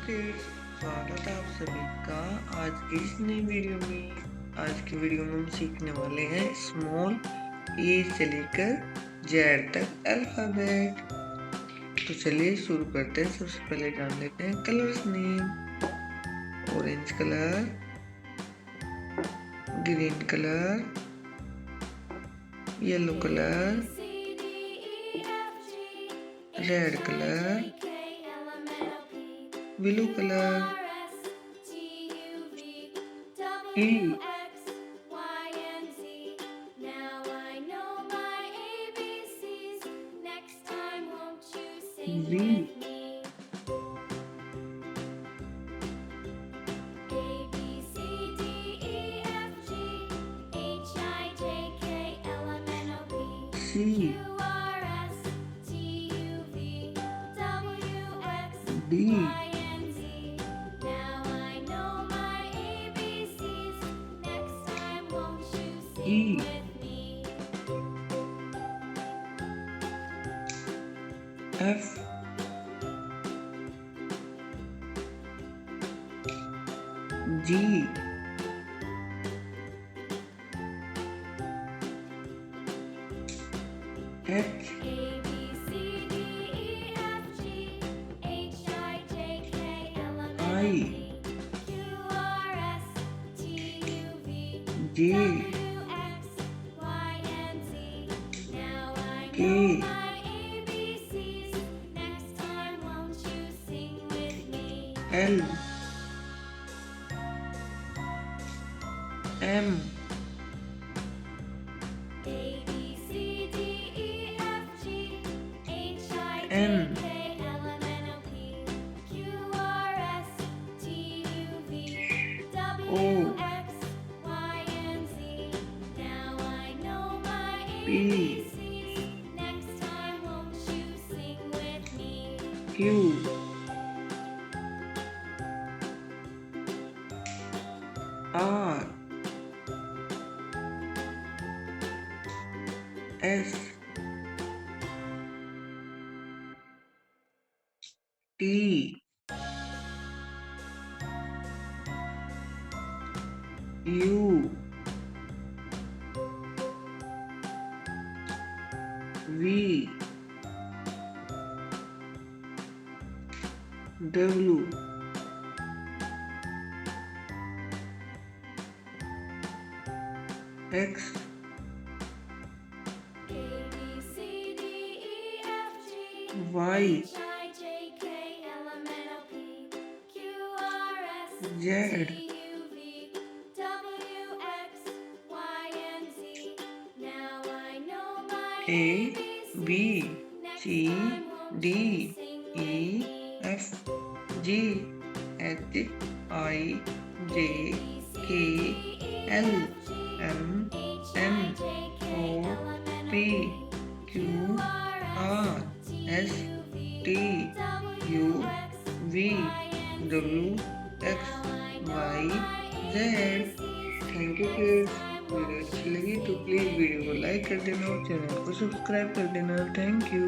Kids, स्वागत है आप सभी का आज की इस नई वीडियो में। आज की वीडियो में हम सीखने वाले हैं स्मॉल ए से लेकर जेड तक अल्फाबेट। तो चलिए शुरू करते हैं। सबसे पहले जान लेते हैं colours name. Orange colour, green colour, yellow colour, red colour, blue colour, E, V, C, D, E, F, G, H, I, J, K, L, M, N, O, P, Q, R, S, T, U, V, W, X, Y, Z, A, B, C, D, E, F, G, H, I, J, K, L, M, N, O, P, Q, R, S, T, U, V, W, X, Y, Z। Thank you kids. Video अच्छी लगी तो please video को like कर देना और channel को subscribe कर देना। Thank you.